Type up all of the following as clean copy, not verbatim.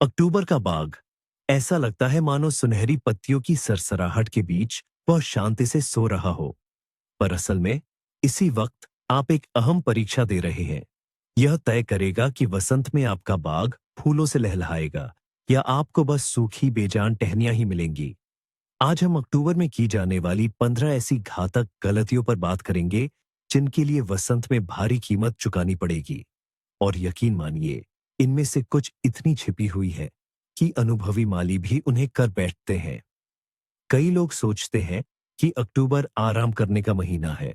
अक्टूबर का बाग ऐसा लगता है मानो सुनहरी पत्तियों की सरसराहट के बीच वह शांति से सो रहा हो। पर असल में इसी वक्त आप एक अहम परीक्षा दे रहे हैं। यह तय करेगा कि वसंत में आपका बाग फूलों से लहलहाएगा या आपको बस सूखी बेजान टहनियां ही मिलेंगी। आज हम अक्टूबर में की जाने वाली 15 ऐसी घातक गलतियों पर बात करेंगे जिनके लिए वसंत में भारी कीमत चुकानी पड़ेगी। और यकीन मानिए, इनमें से कुछ इतनी छिपी हुई है कि अनुभवी माली भी उन्हें कर बैठते हैं। कई लोग सोचते हैं कि अक्टूबर आराम करने का महीना है।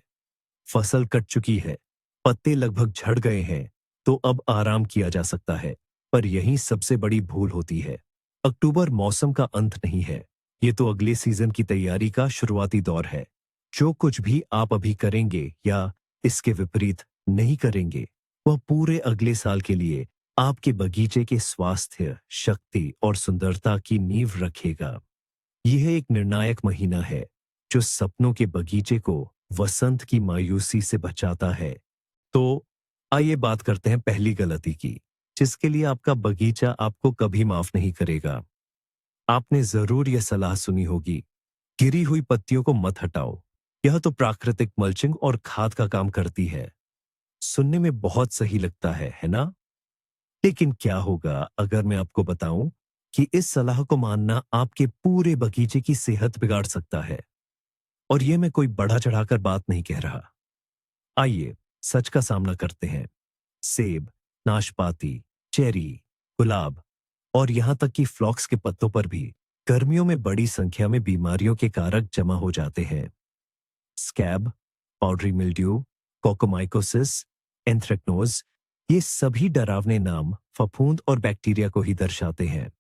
फसल कट चुकी है, पत्ते लगभग झड़ गए हैं, तो अब आराम किया जा सकता है। पर यही सबसे बड़ी भूल होती है। अक्टूबर मौसम का अंत नहीं है। ये तो अगले सीजन की तैयारी का शुरुआती दौर है। जो कुछ भी आप अभी करेंगे या इसके विपरीत नहीं करेंगे, वह पूरे अगले साल के लिए आपके बगीचे के स्वास्थ्य, शक्ति और सुंदरता की नींव रखेगा। यह एक निर्णायक महीना है जो सपनों के बगीचे को वसंत की मायूसी से बचाता है। तो आइए बात करते हैं पहली गलती की, जिसके लिए आपका बगीचा आपको कभी माफ नहीं करेगा। आपने जरूर यह सलाह सुनी होगी, गिरी हुई पत्तियों को मत हटाओ। यह तो प्राकृतिक मल्चिंग और खाद का काम करती है। सुनने में बहुत सही लगता है ना? लेकिन क्या होगा अगर मैं आपको बताऊं कि इस सलाह को मानना आपके पूरे बगीचे की सेहत बिगाड़ सकता है। और यह मैं कोई बढ़ा चढ़ाकर बात नहीं कह रहा। आइए सच का सामना करते हैं। सेब, नाशपाती, चेरी, गुलाब और यहां तक कि फ्लॉक्स के पत्तों पर भी गर्मियों में बड़ी संख्या में बीमारियों के कारक जमा हो जाते हैं। स्कैब, पाउडरी मिल्ड्यू, कोकोमाइकोसिस, एंथ्रेक्नोज, ये सभी डरावने नाम फफूंद और बैक्टीरिया को ही दर्शाते हैं।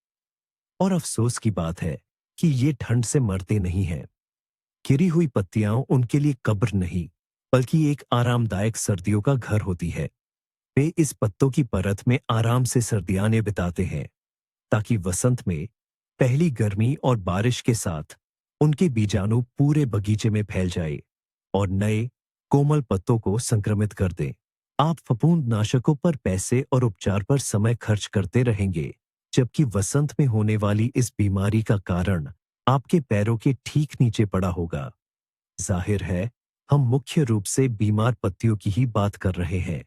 और अफसोस की बात है कि ये ठंड से मरते नहीं हैं। गिरी हुई पत्तियां उनके लिए कब्र नहीं, बल्कि एक आरामदायक सर्दियों का घर होती है। वे इस पत्तों की परत में आराम से सर्दियां बिताते हैं, ताकि वसंत में पहली गर्मी और बारिश के साथ उनके बीजाणु पूरे बगीचे में फैल जाए और नए कोमल पत्तों को संक्रमित कर दें। आप फफूंद नाशकों पर पैसे और उपचार पर समय खर्च करते रहेंगे, जबकि वसंत में होने वाली इस बीमारी का कारण आपके पैरों के ठीक नीचे पड़ा होगा। जाहिर है, हम मुख्य रूप से बीमार पत्तियों की ही बात कर रहे हैं।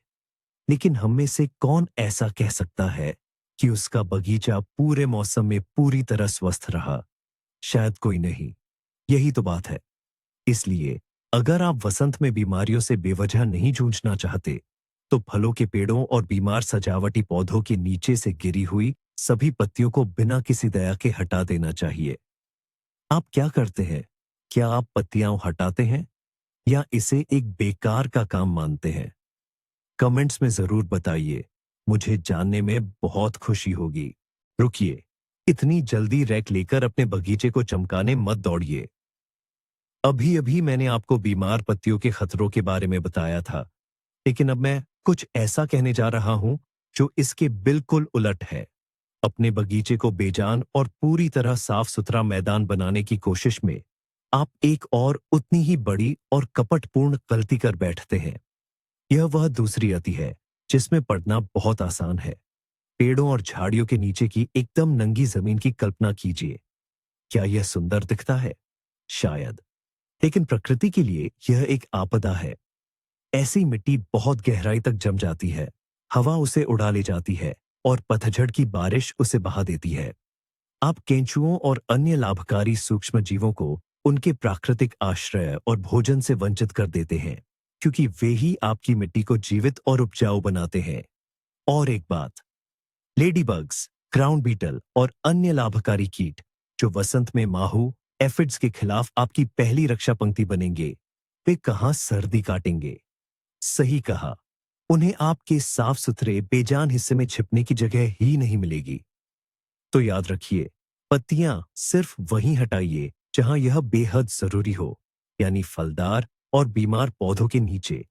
लेकिन हम में से कौन ऐसा कह सकता है कि उसका बगीचा पूरे मौसम में पूरी तरह स्वस्थ रहा? शायद कोई नहीं। यही तो बात है। इसलिए अगर आप वसंत में बीमारियों से बेवजह नहीं जूझना चाहते, तो फलों के पेड़ों और बीमार सजावटी पौधों के नीचे से गिरी हुई सभी पत्तियों को बिना किसी दया के हटा देना चाहिए। आप क्या करते हैं? क्या आप पत्तियां हटाते हैं या इसे एक बेकार का काम मानते हैं? कमेंट्स में जरूर बताइए। मुझे जानने में बहुत खुशी होगी। रुकिए, इतनी जल्दी रैक लेकर अपने बगीचे को चमकाने मत दौड़िए। अभी अभी मैंने आपको बीमार पत्तियों के खतरों के बारे में बताया था, लेकिन अब मैं कुछ ऐसा कहने जा रहा हूं जो इसके बिल्कुल उलट है। अपने बगीचे को बेजान और पूरी तरह साफ सुथरा मैदान बनाने की कोशिश में आप एक और उतनी ही बड़ी और कपटपूर्ण गलती कर बैठते हैं। यह वह दूसरी अति है जिसमें पड़ना बहुत आसान है। पेड़ों और झाड़ियों के नीचे की एकदम नंगी जमीन की कल्पना कीजिए। क्या यह सुंदर दिखता है? शायद। लेकिन प्रकृति के लिए यह एक आपदा है। ऐसी मिट्टी बहुत गहराई तक जम जाती है, हवा उसे उड़ा ले जाती है और पतझड़ की बारिश उसे बहा देती है। आप केंचुओं और अन्य लाभकारी सूक्ष्म जीवों को उनके प्राकृतिक आश्रय और भोजन से वंचित कर देते हैं, क्योंकि वे ही आपकी मिट्टी को जीवित और उपजाऊ बनाते हैं। और एक बात, लेडी बग्स, ग्राउंड बीटल और अन्य लाभकारी कीट जो वसंत में माहू, एफिड्स के खिलाफ आपकी पहली रक्षा पंक्ति बनेंगे, वे कहां सर्दी काटेंगे? सही कहा, उन्हें आपके साफ सुथरे बेजान हिस्से में छिपने की जगह ही नहीं मिलेगी। तो याद रखिए, पत्तियां सिर्फ वहीं हटाइए जहां यह बेहद जरूरी हो, यानी फलदार और बीमार पौधों के नीचे।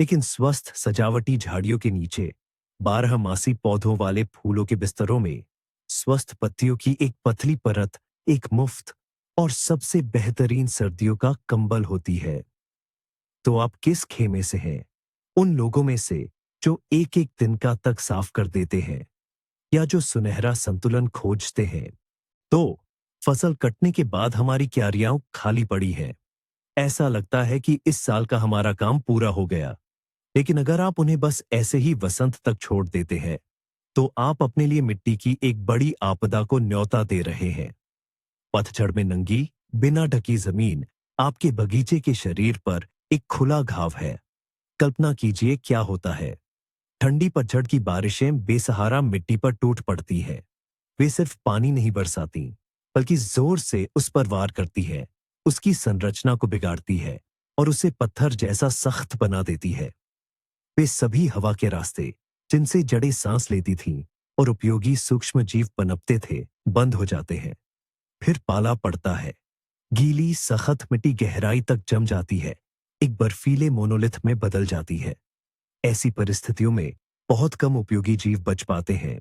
लेकिन स्वस्थ सजावटी झाड़ियों के नीचे, बारहमासी पौधों वाले फूलों के बिस्तरों में स्वस्थ पत्तियों की एक पतली परत एक मुफ्त और सबसे बेहतरीन सर्दियों का कंबल होती है। तो आप किस खेमे से हैं? उन लोगों में से जो एक एक तिनका तक साफ कर देते हैं, या जो सुनहरा संतुलन खोजते हैं, तो फसल कटने के बाद हमारी क्यारियां खाली पड़ी हैं। ऐसा लगता है कि इस साल का हमारा काम पूरा हो गया। लेकिन अगर आप उन्हें बस ऐसे ही वसंत तक छोड़ देते हैं, तो आप अपने लिए मिट्टी की एक बड़ी आपदा को न्योता दे रहे हैं। पतझड़ में नंगी, बिना ढकी जमीन आपके बगीचे के शरीर पर एक खुला घाव है। कल्पना कीजिए क्या होता है। ठंडी पतझड़ की बारिशें बेसहारा मिट्टी पर टूट पड़ती हैं। वे सिर्फ पानी नहीं बरसाती, बल्कि जोर से उस पर वार करती है, उसकी संरचना को बिगाड़ती है और उसे पत्थर जैसा सख्त बना देती है। वे सभी हवा के रास्ते, जिनसे जड़ें सांस लेती थीं और उपयोगी सूक्ष्म जीव पनपते थे, बंद हो जाते हैं। फिर पाला पड़ता है। गीली सख्त मिट्टी गहराई तक जम जाती है, एक बर्फीले मोनोलिथ में बदल जाती है। ऐसी परिस्थितियों में बहुत कम उपयोगी जीव बच पाते हैं।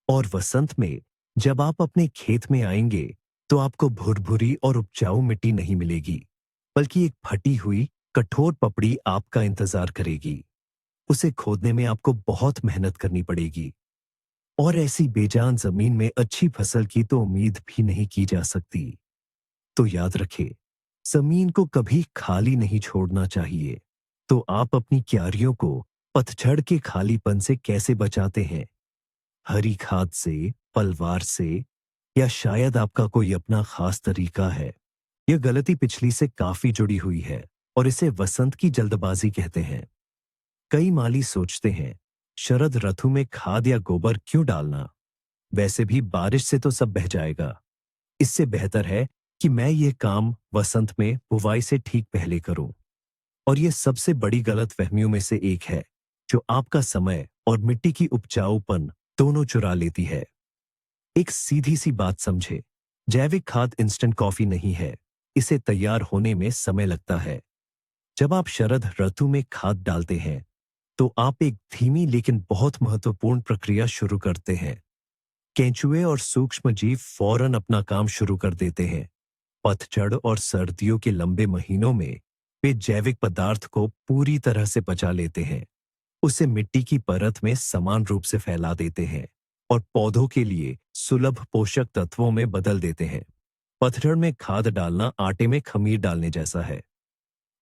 और वसंत में जब आप अपने खेत में आएंगे, तो आपको भुरभुरी और उपजाऊ मिट्टी नहीं मिलेगी, बल्कि एक फटी हुई कठोर पपड़ी आपका इंतजार करेगी। उसे खोदने में आपको बहुत मेहनत करनी पड़ेगी। और ऐसी बेजान जमीन में अच्छी फसल की तो उम्मीद भी नहीं की जा सकती। तो याद रखें, जमीन को कभी खाली नहीं छोड़ना चाहिए। तो आप अपनी क्यारियों को पतझड़ के खालीपन से कैसे बचाते हैं? हरी खाद से, पलवार से, या शायद आपका कोई अपना खास तरीका है? यह गलती पिछली से काफी जुड़ी हुई है और इसे वसंत की जल्दबाजी कहते हैं। कई माली सोचते हैं, शरद ऋतु में खाद या गोबर क्यों डालना? वैसे भी बारिश से तो सब बह जाएगा। इससे बेहतर है कि मैं ये काम वसंत में बुवाई से ठीक पहले करूं। और ये सबसे बड़ी गलतफहमियों में से एक है, जो आपका समय और मिट्टी की उपजाऊपन दोनों चुरा लेती है। एक सीधी सी बात समझे, जैविक खाद इंस्टेंट कॉफी नहीं है। इसे तैयार होने में समय लगता है। जब आप शरद ऋतु में खाद डालते हैं, तो आप एक धीमी लेकिन बहुत महत्वपूर्ण प्रक्रिया शुरू करते हैं। केंचुए और सूक्ष्म जीव फौरन अपना काम शुरू कर देते हैं। पतझड़ और सर्दियों के लंबे महीनों में वे जैविक पदार्थ को पूरी तरह से पचा लेते हैं, उसे मिट्टी की परत में समान रूप से फैला देते हैं और पौधों के लिए सुलभ पोषक तत्वों में बदल देते हैं। पतझड़ में खाद डालना आटे में खमीर डालने जैसा है।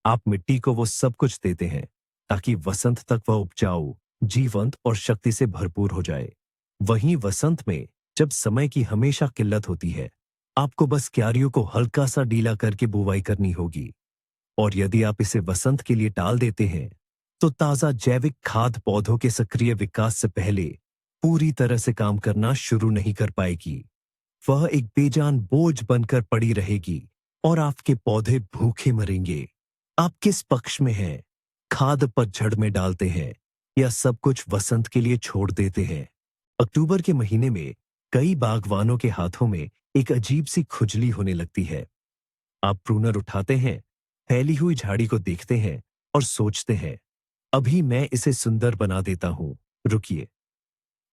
आप मिट्टी को वो सब कुछ देते हैं ताकि वसंत तक वह उपजाऊ, जीवंत और शक्ति से भरपूर हो जाए। वहीं वसंत में जब समय की हमेशा किल्लत होती है, आपको बस क्यारियों को हल्का सा ढीला करके बुवाई करनी होगी। और यदि आप इसे वसंत के लिए टाल देते हैं, तो ताजा जैविक खाद पौधों के सक्रिय विकास से पहले पूरी तरह से काम करना शुरू नहीं कर पाएगी। वह एक बेजान बोझ बनकर पड़ी रहेगी और आपके पौधे भूखे मरेंगे। आप किस पक्ष में हैं? खाद पतझड़ में डालते हैं या सब कुछ वसंत के लिए छोड़ देते हैं? अक्टूबर के महीने में कई बागवानों के हाथों में एक अजीब सी खुजली होने लगती है। आप प्रूनर उठाते हैं, फैली हुई झाड़ी को देखते हैं और सोचते हैं, अभी मैं इसे सुंदर बना देता हूं, रुकिए।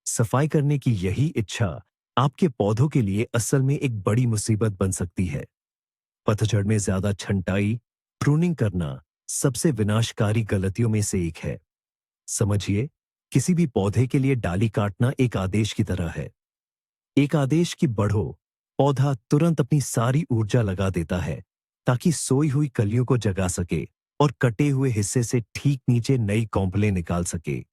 सफाई करने की यही इच्छा आपके पौधों के लिए असल में एक बड़ी मुसीबत बन सकती है। पतझड़ में ज्यादा छंटाई, प्रूनिंग करना सबसे विनाशकारी गलतियों में से एक है। समझिए, किसी भी पौधे के लिए डाली काटना एक आदेश की तरह है। एक आदेश की बढ़ो, पौधा तुरंत अपनी सारी ऊर्जा लगा देता है ताकि सोई हुई कलियों को जगा सके और कटे हुए हिस्से से ठीक नीचे नई कौंपलें निकाल सके।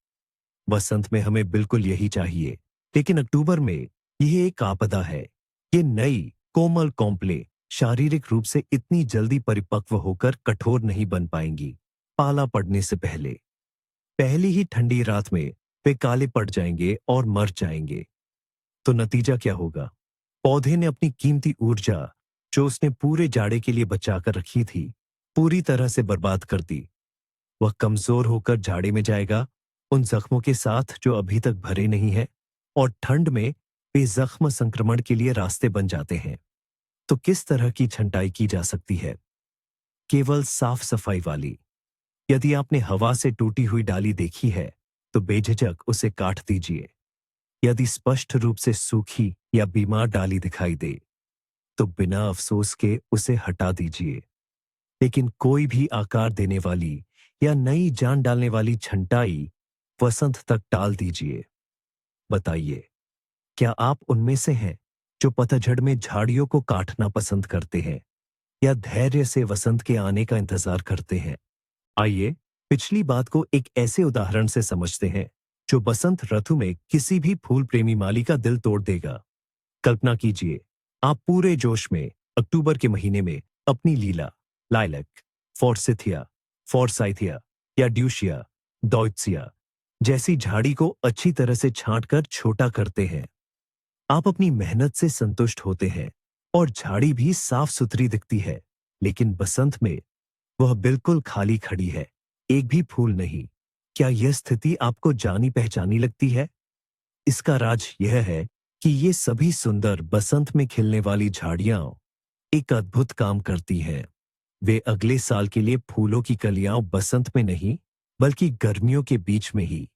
वसंत में हमें बिल्कुल यही चाहिए, लेकिन अक्टूबर में यह एक आपदा है। ये नई कोमल कौंपलें शारीरिक रूप से इतनी जल्दी परिपक्व होकर कठोर नहीं बन पाएंगी। पाला पड़ने से पहले पहली ही ठंडी रात में वे काले पड़ जाएंगे और मर जाएंगे। तो नतीजा क्या होगा? पौधे ने अपनी कीमती ऊर्जा, जो उसने पूरे जाड़े के लिए बचाकर रखी थी, पूरी तरह से बर्बाद कर दी। वह कमजोर होकर झाड़ी में जाएगा, उन जख्मों के साथ जो अभी तक भरे नहीं हैं, और ठंड में वे जख्म संक्रमण के लिए रास्ते बन जाते हैं। तो किस तरह की छंटाई की जा सकती है? केवल साफ सफाई वाली। यदि आपने हवा से टूटी हुई डाली देखी है, तो बेझिझक उसे काट दीजिए। यदि स्पष्ट रूप से सूखी या बीमार डाली दिखाई दे, तो बिना अफसोस के उसे हटा दीजिए। लेकिन कोई भी आकार देने वाली या नई जान डालने वाली छंटाई वसंत तक टाल दीजिए। बताइए, क्या आप उनमें से हैं जो पतझड़ में झाड़ियों को काटना पसंद करते हैं या धैर्य से वसंत के आने का इंतजार करते हैं? आइए पिछली बात को एक ऐसे उदाहरण से समझते हैं जो बसंत ऋतु में किसी भी फूल प्रेमी माली का दिल तोड़ देगा। कल्पना कीजिए, आप पूरे जोश में अक्टूबर के महीने में अपनी लीला, लाइलैक, फोर्सिथिया, फोर्साइथिया या ड्यूशिया, डॉइट्सिया जैसी झाड़ी को अच्छी तरह से छांटकर छोटा करते हैं। आप अपनी मेहनत से संतुष्ट होते हैं और झाड़ी भी साफ सुथरी दिखती है, लेकिन बसंत में वह बिल्कुल खाली खड़ी है, एक भी फूल नहीं। क्या यह स्थिति आपको जानी पहचानी लगती है? इसका राज यह है कि ये सभी सुंदर बसंत में खिलने वाली झाड़ियां एक अद्भुत काम करती हैं। वे अगले साल के लिए फूलों की कलियां बसंत में नहीं, बल्कि गर्मियों के बीच में ही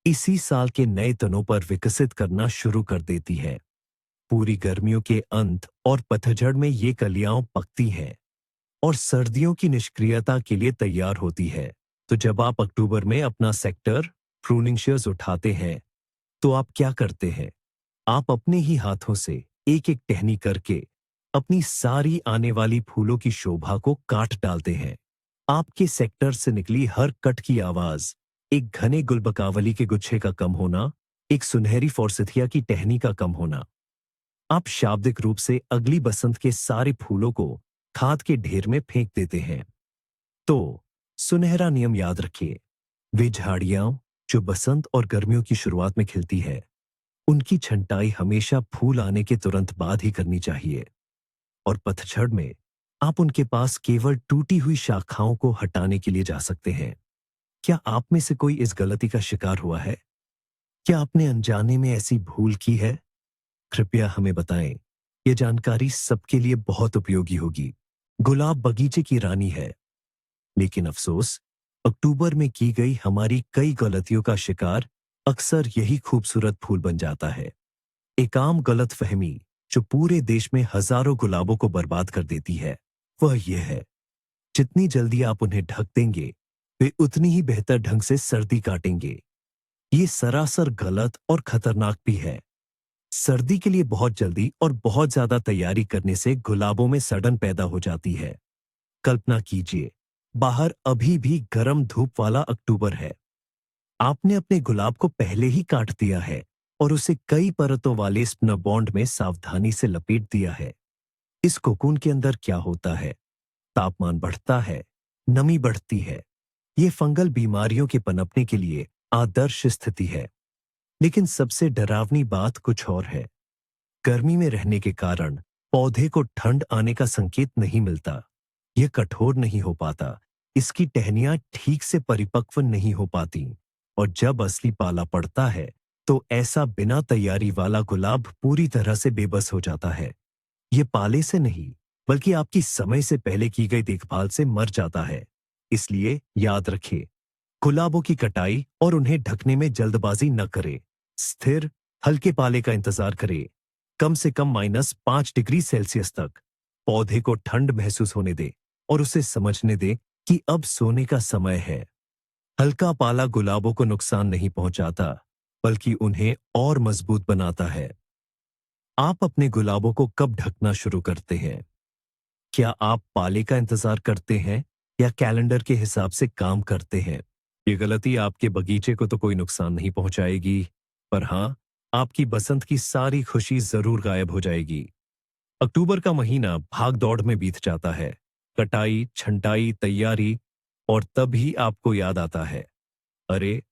इसी साल के नए तनों पर विकसित करना शुरू कर देती है। पूरी गर्मियों के अंत और पतझड़ में ये कलियां पकती हैं और सर्दियों की निष्क्रियता के लिए तैयार होती है। तो जब आप अक्टूबर में अपना सेक्टर प्रूनिंग शेयर्स उठाते हैं, तो आप क्या करते हैं? आप अपने ही हाथों से एक एक टहनी करके अपनी सारी आने वाली फूलों की शोभा को काट डालते हैं। आपके सेक्टर से निकली हर कट की आवाज एक घने गुलबकावली के गुच्छे का कम होना, एक सुनहरी फोर्सिथिया की टहनी का कम होना। आप शाब्दिक रूप से अगली बसंत के सारे फूलों को खाद के ढेर में फेंक देते हैं। तो सुनहरा नियम याद रखिए, वे झाड़ियां जो बसंत और गर्मियों की शुरुआत में खिलती है, उनकी छंटाई हमेशा फूल आने के तुरंत बाद ही करनी चाहिए। और पतझड़ में आप उनके पास केवल टूटी हुई शाखाओं को हटाने के लिए जा सकते हैं। क्या आप में से कोई इस गलती का शिकार हुआ है? क्या आपने अनजाने में ऐसी भूल की है? कृपया हमें बताएं। यह जानकारी सबके लिए बहुत उपयोगी होगी। गुलाब बगीचे की रानी है, लेकिन अफसोस, अक्टूबर में की गई हमारी कई गलतियों का शिकार अक्सर यही खूबसूरत फूल बन जाता है। एक आम गलतफहमी जो पूरे देश में हजारों गुलाबों को बर्बाद कर देती है, वह यह है, जितनी जल्दी आप उन्हें ढक देंगे, वे उतनी ही बेहतर ढंग से सर्दी काटेंगे। ये सरासर गलत और खतरनाक भी है। सर्दी के लिए बहुत जल्दी और बहुत ज्यादा तैयारी करने से गुलाबों में सड़न पैदा हो जाती है। कल्पना कीजिए, बाहर अभी भी गर्म धूप वाला अक्टूबर है। आपने अपने गुलाब को पहले ही काट दिया है और उसे कई परतों वाले स्पिनर में सावधानी से लपेट दिया है। इस कोकून के अंदर क्या होता है? तापमान बढ़ता है, नमी बढ़ती है। ये फंगल बीमारियों के पनपने के लिए आदर्श स्थिति है। लेकिन सबसे डरावनी बात कुछ और है। गर्मी में रहने के कारण पौधे को ठंड आने का संकेत नहीं मिलता। यह कठोर नहीं हो पाता, इसकी टहनियां ठीक से परिपक्व नहीं हो पाती, और जब असली पाला पड़ता है तो ऐसा बिना तैयारी वाला गुलाब पूरी तरह से बेबस हो जाता है। यह पाले से नहीं, बल्कि आपकी समय से पहले की गई देखभाल से मर जाता है। इसलिए याद रखें, गुलाबों की कटाई और उन्हें ढकने में जल्दबाजी न करें। स्थिर, हल्के पाले का इंतजार करें, कम से कम -5 डिग्री सेल्सियस तक। पौधे को ठंड महसूस होने दें और उसे समझने दें कि अब सोने का समय है। हल्का पाला गुलाबों को नुकसान नहीं पहुंचाता, बल्कि उन्हें और मजबूत बनाता है। आप अपने गुलाबों को कब ढकना शुरू करते हैं? क्या आप पाले का इंतजार करते हैं या कैलेंडर के हिसाब से काम करते हैं? ये गलती आपके बगीचे को तो कोई नुकसान नहीं पहुंचाएगी, पर हाँ, आपकी बसंत की सारी खुशी जरूर गायब हो जाएगी। अक्टूबर का महीना भाग दौड़ में बीत जाता है। कटाई, छंटाई, तैयारी, और तभी आपको याद आता है, अरे,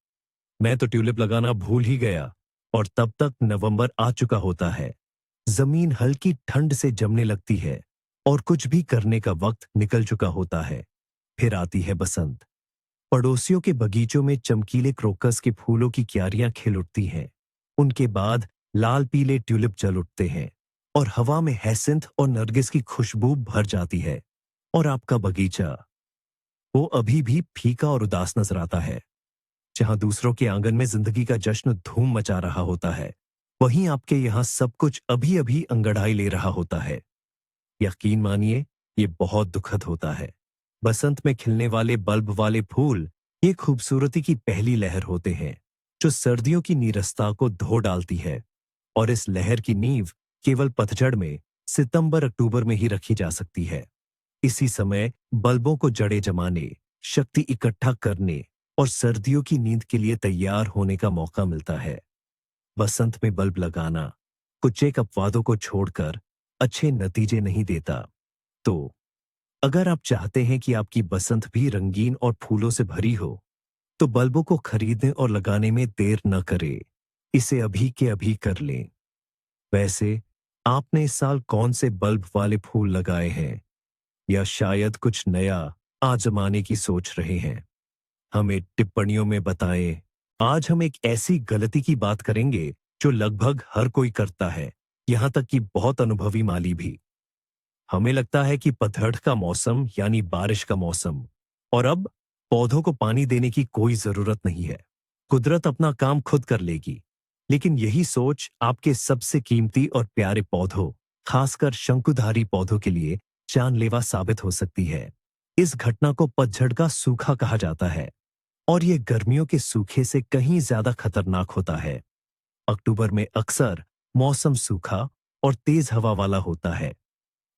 मैं तो ट्यूलिप लगाना भूल ही गया। और तब तक नवंबर आ चुका होता है। जमीन हल्की ठंड से जमने लगती है और कुछ भी करने का वक्त निकल चुका होता है। फिर आती है बसंत। पड़ोसियों के बगीचों में चमकीले क्रोकस के फूलों की क्यारियां खिल उठती हैं। उनके बाद लाल पीले ट्यूलिप जल उठते हैं और हवा में हैसिंथ और नरगिस की खुशबू भर जाती है। और आपका बगीचा, वो अभी भी फीका और उदास नजर आता है। जहां दूसरों के आंगन में जिंदगी का जश्न धूम मचा रहा होता है, वहीं आपके यहां सब कुछ अभी अभी अंगड़ाई ले रहा होता है। यकीन मानिए, ये बहुत दुखद होता है। बसंत में खिलने वाले बल्ब वाले फूल ये खूबसूरती की पहली लहर होते हैं, जो सर्दियों की नीरसता को धो डालती है। और इस लहर की नींव केवल पतझड़ में सितंबर-अक्टूबर में ही रखी जा सकती है। इसी समय बल्बों को जड़ें जमाने, शक्ति इकट्ठा करने और सर्दियों की नींद के लिए तैयार होने का मौका मिलता है। बसंत में बल्ब लगाना कुछ एक अपवादों को छोड़कर अच्छे नतीजे नहीं देता। तो अगर आप चाहते हैं कि आपकी बसंत भी रंगीन और फूलों से भरी हो, तो बल्बों को खरीदने और लगाने में देर न करें। इसे अभी के अभी कर लें। वैसे, आपने इस साल कौन से बल्ब वाले फूल लगाए हैं? या शायद कुछ नया आजमाने की सोच रहे हैं? हमें टिप्पणियों में बताएं। आज हम एक ऐसी गलती की बात करेंगे जो लगभग हर कोई करता है, यहां तक कि बहुत अनुभवी माली भी। हमें लगता है कि पतझड़ का मौसम यानी बारिश का मौसम, और अब पौधों को पानी देने की कोई जरूरत नहीं है। कुदरत अपना काम खुद कर लेगी। लेकिन यही सोच आपके सबसे कीमती और प्यारे पौधों, खासकर शंकुधारी पौधों के लिए जानलेवा साबित हो सकती है। इस घटना को पतझड़ का सूखा कहा जाता है और ये गर्मियों के सूखे से कहीं ज्यादा खतरनाक होता है। अक्टूबर में अक्सर मौसम सूखा और तेज हवा वाला होता है।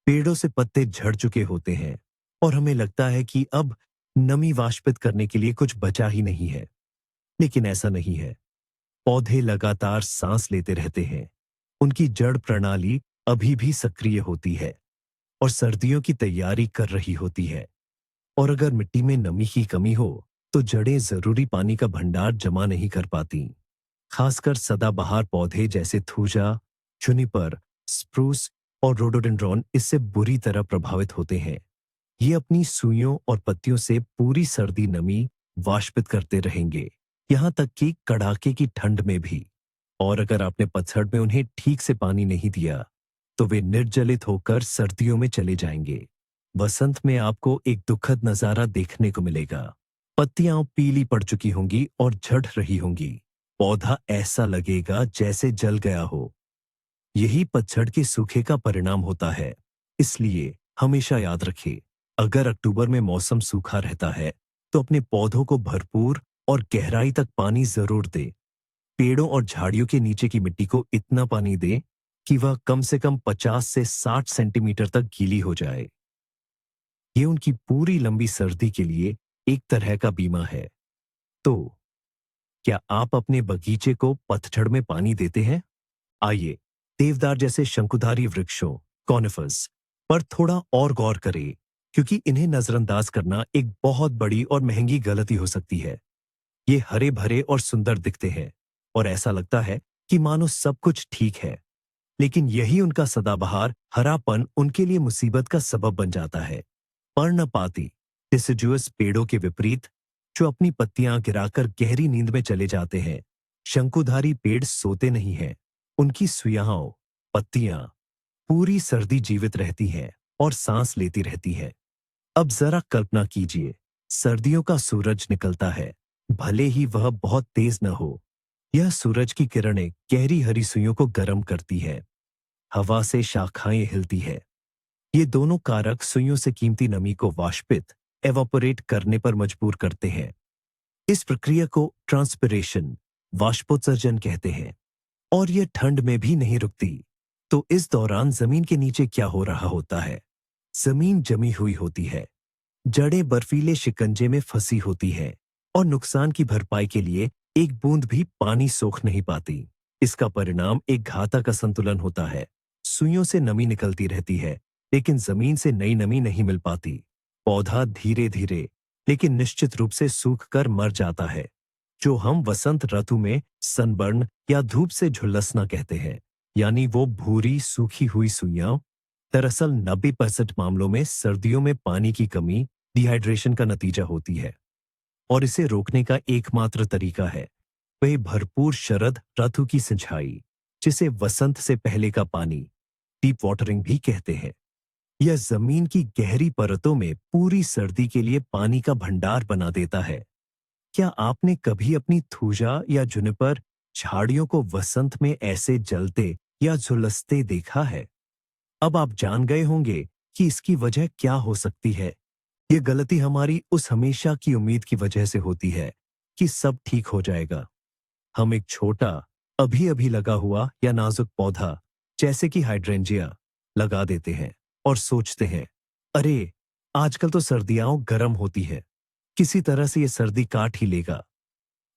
पेड़ों से पत्ते झड़ चुके होते हैं और हमें लगता है कि अब नमी वाष्पित करने के लिए कुछ बचा ही नहीं है। लेकिन ऐसा नहीं है। पौधे लगातार सांस लेते रहते हैं। उनकी जड़ प्रणाली अभी भी सक्रिय होती है और सर्दियों की तैयारी कर रही होती है। और अगर मिट्टी में नमी की कमी हो, तो जड़ें जरूरी पानी का भंडार जमा नहीं कर पाती। खासकर सदाबहार पौधे जैसे थूजा, जुनिपर, स्प्रूस और रोडोडेंड्रॉन इससे बुरी तरह प्रभावित होते हैं। ये अपनी सुइयों और पत्तियों से पूरी सर्दी नमी वाष्पित करते रहेंगे, यहां तक कि कड़ाके की ठंड में भी। और अगर आपने पतझड़ में उन्हें ठीक से पानी नहीं दिया, तो वे निर्जलित होकर सर्दियों में चले जाएंगे। बसंत में आपको एक दुखद नजारा देखने को मिलेगा। पत्तियां पीली पड़ चुकी होंगी और झड़ रही होंगी। पौधा ऐसा लगेगा जैसे जल गया हो। यही पतझड़ के सूखे का परिणाम होता है। इसलिए हमेशा याद रखें, अगर अक्टूबर में मौसम सूखा रहता है, तो अपने पौधों को भरपूर और गहराई तक पानी जरूर दें। पेड़ों और झाड़ियों के नीचे की मिट्टी को इतना पानी दें कि वह कम से कम 50 से 60 सेंटीमीटर तक गीली हो जाए। ये उनकी पूरी लंबी सर्दी के लिए एक तरह का बीमा है। तो क्या आप अपने बगीचे को पतझड़ में पानी देते हैं? आइए, देवदार जैसे शंकुधारी वृक्षों, कॉनिफर्स पर थोड़ा और गौर करें, क्योंकि इन्हें नजरअंदाज करना एक बहुत बड़ी और महंगी गलती हो सकती है। ये हरे भरे और सुंदर दिखते हैं और ऐसा लगता है कि मानो सब कुछ ठीक है। लेकिन यही उनका सदाबहार हरापन उनके लिए मुसीबत का सबब बन जाता है। पर्णपाती डिसिडुअस पेड़ों के विपरीत, जो अपनी पत्तियां गिराकर गहरी नींद में चले जाते हैं, शंकुधारी पेड़ सोते नहीं हैं। उनकी सुइयां, पत्तियां पूरी सर्दी जीवित रहती हैं और सांस लेती रहती हैं। अब जरा कल्पना कीजिए, सर्दियों का सूरज निकलता है, भले ही वह बहुत तेज न हो। यह सूरज की किरणें गहरी हरी सुइयों को गर्म करती है। हवा से शाखाएं हिलती है। ये दोनों कारक सुइयों से कीमती नमी को वाष्पित, एवापोरेट करने पर मजबूर करते हैं। इस प्रक्रिया को ट्रांसपिरेशन, वाष्पोत्सर्जन कहते हैं। और यह ठंड में भी नहीं रुकती। तो इस दौरान जमीन के नीचे क्या हो रहा होता है? जमीन जमी हुई होती है, जड़ें बर्फीले शिकंजे में फंसी होती हैं और नुकसान की भरपाई के लिए एक बूंद भी पानी सोख नहीं पाती। इसका परिणाम एक घातक असंतुलन होता है। सुइयों से नमी निकलती रहती है, लेकिन जमीन से नई नमी नहीं मिल पाती। पौधा धीरे धीरे लेकिन निश्चित रूप से सूख कर मर जाता है, जो हम वसंत ऋतु में सनबर्न या धूप से झुलसना कहते हैं। यानी वो भूरी सूखी हुई सुइयां दरअसल 90% मामलों में सर्दियों में पानी की कमी, डिहाइड्रेशन का नतीजा होती है। और इसे रोकने का एकमात्र तरीका है वह भरपूर शरद ऋतु की सिंचाई, जिसे वसंत से पहले का पानी, डीप वाटरिंग भी कहते हैं। यह जमीन की गहरी परतों में पूरी सर्दी के लिए पानी का भंडार बना देता है। क्या आपने कभी अपनी थूजा या जुनिपर झाड़ियों को वसंत में ऐसे जलते या झुलसते देखा है? अब आप जान गए होंगे कि इसकी वजह क्या हो सकती है। यह गलती हमारी उस हमेशा की उम्मीद की वजह से होती है कि सब ठीक हो जाएगा। हम एक छोटा, अभी अभी लगा हुआ या नाजुक पौधा जैसे कि हाइड्रेंजिया लगा देते हैं और सोचते हैं, अरे आजकल तो सर्दियां गर्म होती है, किसी तरह से ये सर्दी काट ही लेगा।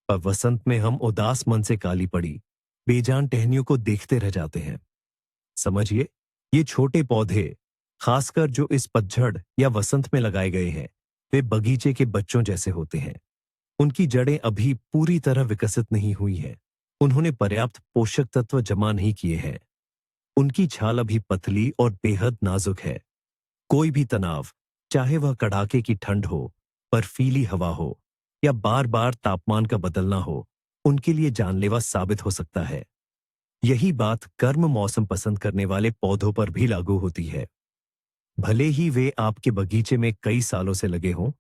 पर वसंत में हम उदास मन से काली पड़ी बेजान टहनियों को देखते रह जाते हैं। समझिए, ये छोटे पौधे, खासकर जो इस पतझड़ या वसंत में लगाए गए हैं, वे बगीचे के बच्चों जैसे होते हैं। उनकी जड़ें अभी पूरी तरह विकसित नहीं हुई हैं। उन्होंने पर्याप्त पोषक तत्व जमा नहीं किए हैं। उनकी छाल अभी पतली और बेहद नाजुक है। कोई भी तनाव, चाहे वह कड़ाके की ठंड हो, बर्फीली हवा हो या बार बार तापमान का बदलना हो, उनके लिए जानलेवा साबित हो सकता है। यही बात गर्म मौसम पसंद करने वाले पौधों पर भी लागू होती है। भले ही वे आपके बगीचे में कई सालों से लगे हों,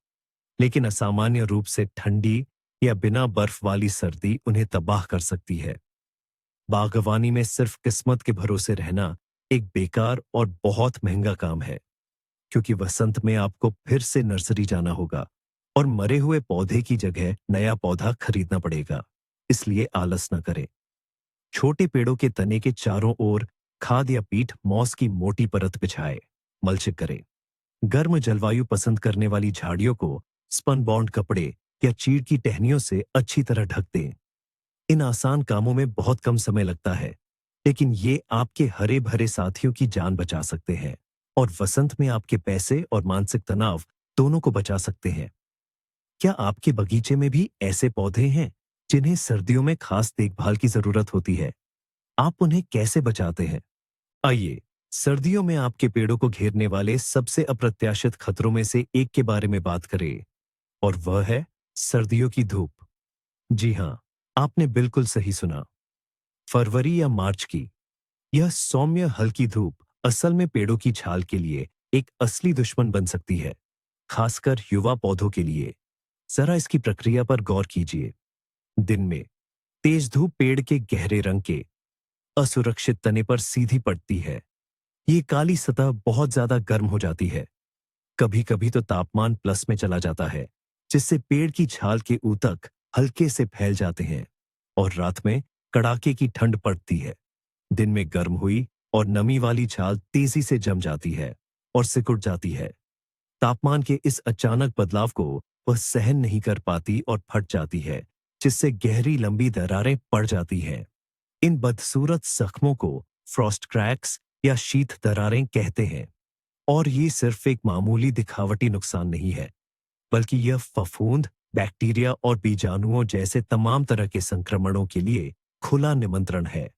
लेकिन असामान्य रूप से ठंडी या बिना बर्फ वाली सर्दी उन्हें तबाह कर सकती है। बागवानी में सिर्फ किस्मत के भरोसे रहना एक बेकार और बहुत महंगा काम है, क्योंकि वसंत में आपको फिर से नर्सरी जाना होगा और मरे हुए पौधे की जगह नया पौधा खरीदना पड़ेगा। इसलिए आलस न करें। छोटे पेड़ों के तने के चारों ओर खाद या पीठ मॉस की मोटी परत बिछाए, मल्च करें। गर्म जलवायु पसंद करने वाली झाड़ियों को स्पन बॉन्ड कपड़े या चीड़ की टहनियों से अच्छी तरह ढक दें। इन आसान कामों में बहुत कम समय लगता है, लेकिन ये आपके हरे भरे साथियों की जान बचा सकते हैं और वसंत में आपके पैसे और मानसिक तनाव दोनों को बचा सकते हैं। क्या आपके बगीचे में भी ऐसे पौधे हैं जिन्हें सर्दियों में खास देखभाल की जरूरत होती है? आप उन्हें कैसे बचाते हैं? आइए, सर्दियों में आपके पेड़ों को घेरने वाले सबसे अप्रत्याशित खतरों में से एक के बारे में बात करें, और वह है सर्दियों की धूप। जी हां, आपने बिल्कुल सही सुना। फरवरी या मार्च की यह सौम्य हल्की धूप असल में पेड़ों की छाल के लिए एक असली दुश्मन बन सकती है, खासकर युवा पौधों के लिए। जरा इसकी प्रक्रिया पर गौर कीजिए। दिन में तेज धूप पेड़ के गहरे रंग के असुरक्षित तने पर सीधी पड़ती है। ये काली सतह बहुत ज्यादा गर्म हो जाती है। कभी कभी तो तापमान प्लस में चला जाता है, जिससे पेड़ की छाल के ऊतक हल्के से फैल जाते हैं और रात में कड़ाके की ठंड पड़ती है। दिन में गर्म हुई और नमी वाली छाल तेजी से जम जाती है और सिकुड़ जाती है। तापमान के इस अचानक बदलाव को वह सहन नहीं कर पाती और फट जाती है, जिससे गहरी लंबी दरारें पड़ जाती हैं। इन बदसूरत जख्मों को फ्रॉस्ट क्रैक्स या शीत दरारें कहते हैं। और ये सिर्फ एक मामूली दिखावटी नुकसान नहीं है, बल्कि यह फफूंद, बैक्टीरिया और बीजाणुओं जैसे तमाम तरह के संक्रमणों के लिए खुला निमंत्रण है।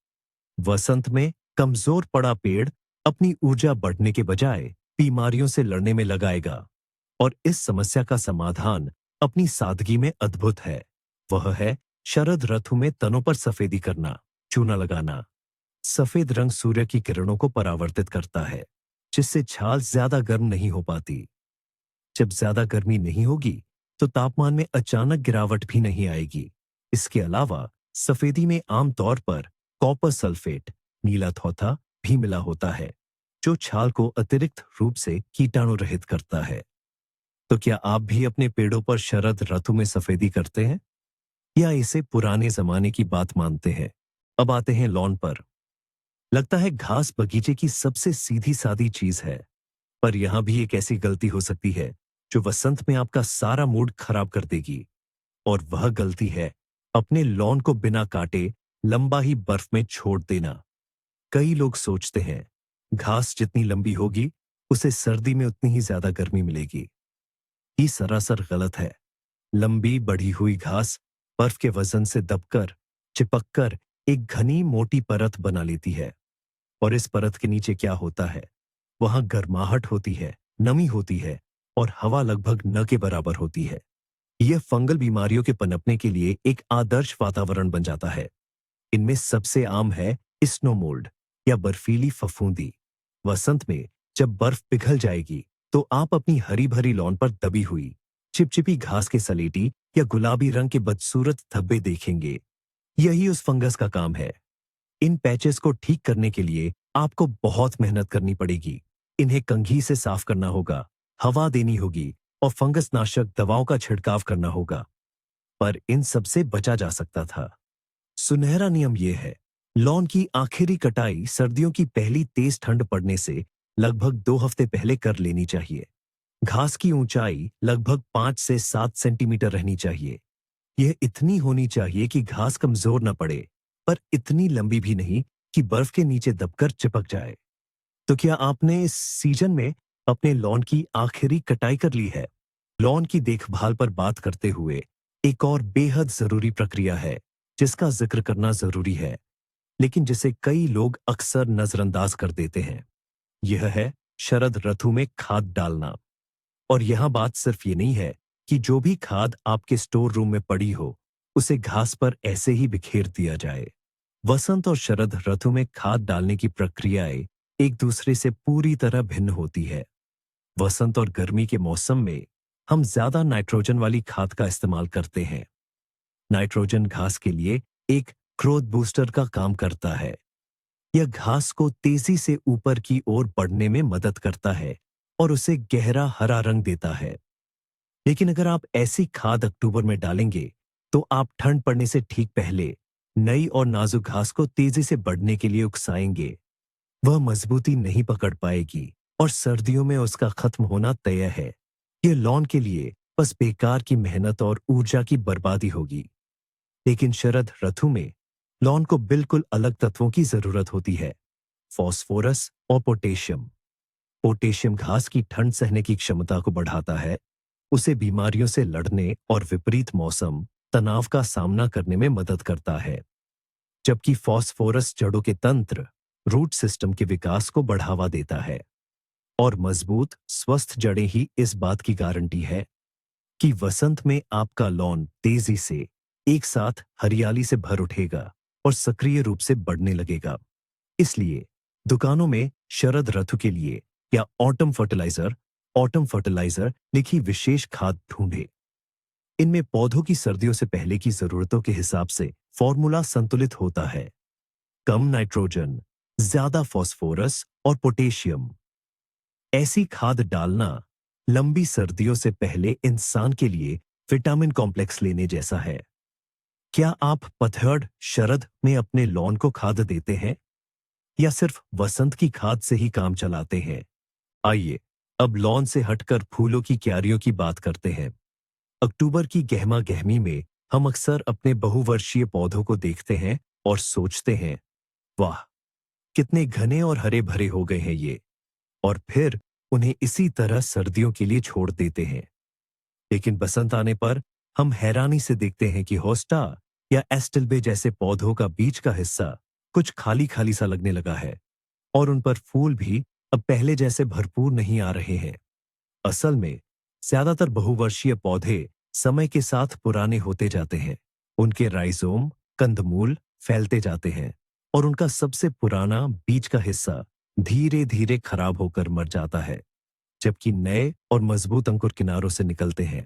वसंत में कमजोर पड़ा पेड़ अपनी ऊर्जा बढ़ने के बजाय बीमारियों से लड़ने में लगाएगा, और इस समस्या का समाधान अपनी सादगी में अद्भुत है। वह है शरद ऋतु में तनों पर सफेदी करना, चूना लगाना। सफेद रंग सूर्य की किरणों को परावर्तित करता है, जिससे छाल ज्यादा गर्म नहीं हो पाती। जब ज्यादा गर्मी नहीं होगी, तो तापमान में अचानक गिरावट भी नहीं आएगी। इसके अलावा सफेदी में आमतौर पर कॉपर सल्फेट, नीला थौथा भी मिला होता है, जो छाल को अतिरिक्त रूप से कीटाणु रहित करता है। तो क्या आप भी अपने पेड़ों पर शरद ऋतु में सफेदी करते हैं, या इसे पुराने जमाने की बात मानते हैं? अब आते हैं लॉन पर। लगता है घास बगीचे की सबसे सीधी सादी चीज है, पर यहां भी एक ऐसी गलती हो सकती है जो वसंत में आपका सारा मूड खराब कर देगी। और वह गलती है अपने लॉन को बिना काटे लंबा ही बर्फ में छोड़ देना। कई लोग सोचते हैं घास जितनी लंबी होगी, उसे सर्दी में उतनी ही ज्यादा गर्मी मिलेगी। ये सरासर गलत है। लंबी बढ़ी हुई घास बर्फ के वजन से दबकर, चिपककर एक घनी मोटी परत बना लेती है। और इस परत के नीचे क्या होता है? वहां गर्माहट होती है, नमी होती है और हवा लगभग न के बराबर होती है। यह फंगल बीमारियों के पनपने के लिए एक आदर्श वातावरण बन जाता है। इनमें सबसे आम है स्नो मोल्ड या बर्फीली फफूंदी। वसंत में जब बर्फ पिघल जाएगी, तो आप अपनी हरी भरी लॉन पर दबी हुई चिपचिपी घास के सलेटी या गुलाबी रंग के बदसूरत धब्बे देखेंगे। यही उस फंगस का काम है। इन पैचेस को ठीक करने के लिए आपको बहुत मेहनत करनी पड़ेगी। इन्हें कंघी से साफ करना होगा, हवा देनी होगी और फंगस नाशक दवाओं का छिड़काव करना होगा। पर इन सब से बचा जा सकता था। सुनहरा नियम यह है, लॉन की आखिरी कटाई सर्दियों की पहली तेज ठंड पड़ने से लगभग 2 हफ्ते पहले कर लेनी चाहिए। घास की ऊंचाई लगभग 5 से 7 सेंटीमीटर रहनी चाहिए। यह इतनी होनी चाहिए कि घास कमजोर न पड़े, पर इतनी लंबी भी नहीं कि बर्फ के नीचे दबकर चिपक जाए। तो क्या आपने इस सीजन में अपने लॉन की आखिरी कटाई कर ली है? लॉन की देखभाल पर बात करते हुए एक और बेहद जरूरी प्रक्रिया है जिसका जिक्र करना जरूरी है, लेकिन जिसे कई लोग अक्सर नजरअंदाज कर देते हैं। यह है शरद ऋतु में खाद डालना। और यहां बात सिर्फ ये नहीं है कि जो भी खाद आपके स्टोर रूम में पड़ी हो, उसे घास पर ऐसे ही बिखेर दिया जाए। वसंत और शरद ऋतु में खाद डालने की प्रक्रियाएं एक दूसरे से पूरी तरह भिन्न होती है। वसंत और गर्मी के मौसम में हम ज्यादा नाइट्रोजन वाली खाद का इस्तेमाल करते हैं। नाइट्रोजन घास के लिए एक ग्रोथ बूस्टर का काम करता है। यह घास को तेजी से ऊपर की ओर बढ़ने में मदद करता है और उसे गहरा हरा रंग देता है। लेकिन अगर आप ऐसी खाद अक्टूबर में डालेंगे, तो आप ठंड पड़ने से ठीक पहले नई और नाजुक घास को तेजी से बढ़ने के लिए उकसाएंगे। वह मजबूती नहीं पकड़ पाएगी और सर्दियों में उसका खत्म होना तय है। यह लॉन के लिए बस बेकार की मेहनत और ऊर्जा की बर्बादी होगी। लेकिन शरद ऋतु में लॉन को बिल्कुल अलग तत्वों की जरूरत होती है, फॉस्फोरस और पोटेशियम। पोटेशियम घास की ठंड सहने की क्षमता को बढ़ाता है, उसे बीमारियों से लड़ने और विपरीत मौसम तनाव का सामना करने में मदद करता है। जबकि फॉस्फोरस जड़ों के तंत्र रूट सिस्टम के विकास को बढ़ावा देता है। और मजबूत स्वस्थ जड़ें ही इस बात की गारंटी है कि वसंत में आपका लॉन तेजी से एक साथ हरियाली से भर उठेगा और सक्रिय रूप से बढ़ने लगेगा। इसलिए दुकानों में शरद ऋतु के लिए या ऑटम फर्टिलाइजर लिखी विशेष खाद ढूंढे। इनमें पौधों की सर्दियों से पहले की जरूरतों के हिसाब से फॉर्मूला संतुलित होता है। कम नाइट्रोजन, ज्यादा फॉस्फोरस और पोटेशियम। ऐसी खाद डालना लंबी सर्दियों से पहले इंसान के लिए विटामिन कॉम्प्लेक्स लेने जैसा है। क्या आप पतझड़ शरद में अपने लॉन को खाद देते हैं या सिर्फ वसंत की खाद से ही काम चलाते हैं? आइए अब लॉन से हटकर फूलों की क्यारियों की बात करते हैं। अक्टूबर की गहमा गहमी में हम अक्सर अपने बहुवर्षीय पौधों को देखते हैं और सोचते हैं, वाह, कितने घने और हरे भरे हो गए हैं ये। और फिर उन्हें इसी तरह सर्दियों के लिए छोड़ देते हैं। लेकिन बसंत आने पर हम हैरानी से देखते हैं कि होस्टा या एस्टिल्बे जैसे पौधों का बीच का हिस्सा कुछ खाली खाली सा लगने लगा है और उन पर फूल भी अब पहले जैसे भरपूर नहीं आ रहे हैं। असल में ज्यादातर बहुवर्षीय पौधे समय के साथ पुराने होते जाते हैं। उनके राइजोम, कंदमूल फैलते जाते हैं और उनका सबसे पुराना बीज का हिस्सा धीरे धीरे खराब होकर मर जाता है, जबकि नए और मजबूत अंकुर किनारों से निकलते हैं।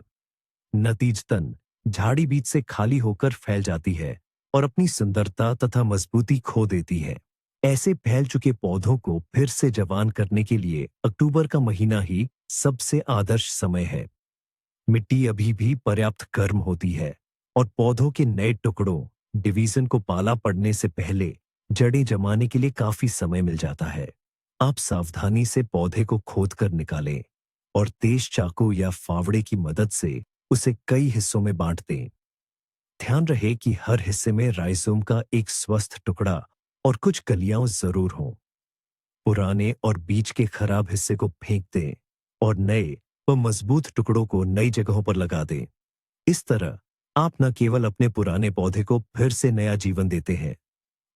नतीजतन झाड़ी बीज से खाली होकर फैल जाती है और अपनी सुंदरता तथा मजबूती खो देती है। ऐसे फैल चुके पौधों को फिर से जवान करने के लिए अक्टूबर का महीना ही सबसे आदर्श समय है। मिट्टी अभी भी पर्याप्त गर्म होती है और पौधों के नए टुकड़ों डिवीजन को पाला पड़ने से पहले जड़ें जमाने के लिए काफी समय मिल जाता है। आप सावधानी से पौधे को खोदकर निकालें और तेज चाकू या फावड़े की मदद से उसे कई हिस्सों में बांट दें। ध्यान रहे कि हर हिस्से में राइजोम का एक स्वस्थ टुकड़ा और कुछ कलियां जरूर हों। पुराने और बीज के खराब हिस्से को फेंक दें और नए व मजबूत टुकड़ों को नई जगहों पर लगा दें। इस तरह आप न केवल अपने पुराने पौधे को फिर से नया जीवन देते हैं,